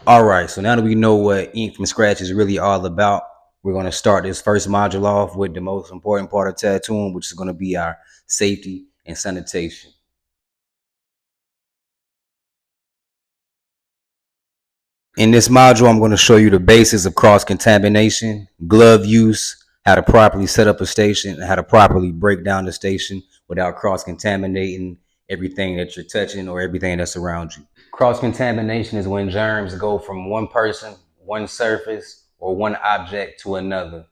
All right, so now that we know what ink from scratch is really all about, we're going to start this first module off with the most important part of tattooing, which is going to be our safety and sanitation. In this module, I'm going to show you the basics of cross-contamination, glove use, how to properly set up a station, and how to properly break down the station without cross-contaminating everything that you're touching or everything that's around you. Cross-contamination is when germs go from one person, one surface, or one object to another.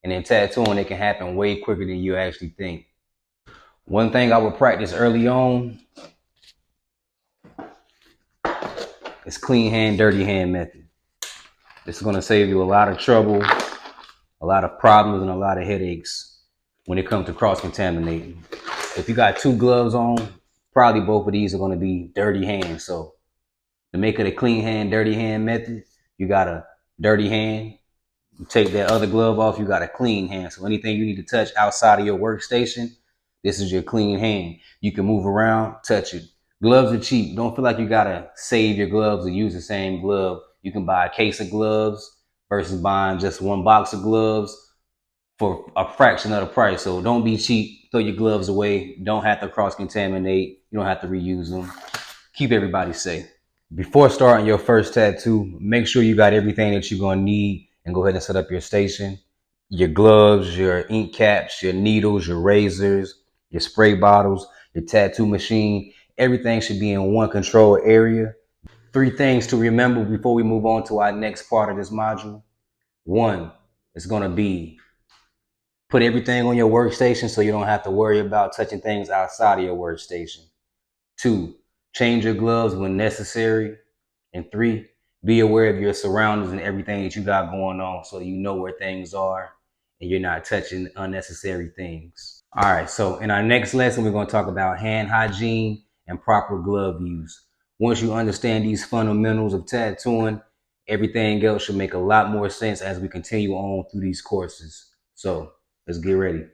And in tattooing, it can happen way quicker than you actually think. One thing I would practice early on is clean hand, dirty hand method. This is going to save you a lot of trouble, a lot of problems, and a lot of headaches when it comes to cross-contaminating. If you got two gloves on, probably both of these are going to be dirty hands. So to make it a clean hand, dirty hand method, you got a dirty hand. You take that other glove off, you got a clean hand. So anything you need to touch outside of your workstation, this is your clean hand. You can move around, touch it. Gloves are cheap. Don't feel like you gotta save your gloves or use the same glove. You can buy a case of gloves versus buying just one box of gloves for a fraction of the price. So don't be cheap. Throw your gloves away. Don't have to cross-contaminate. You don't have to reuse them. Keep everybody safe. Before starting your first tattoo, make sure you got everything that you're going to need and go ahead and set up your station. Your gloves, your ink caps, your needles, your razors, your spray bottles, your tattoo machine. Everything should be in one controlled area. 3 things to remember before we move on to our next part of this module. 1, it's going to be put everything on your workstation so you don't have to worry about touching things outside of your workstation. 2, change your gloves when necessary. And 3, be aware of your surroundings and everything that you got going on so you know where things are and you're not touching unnecessary things. All right, so in our next lesson, we're going to talk about hand hygiene and proper glove use. Once you understand these fundamentals of tattooing, everything else should make a lot more sense as we continue on through these courses. So let's get ready.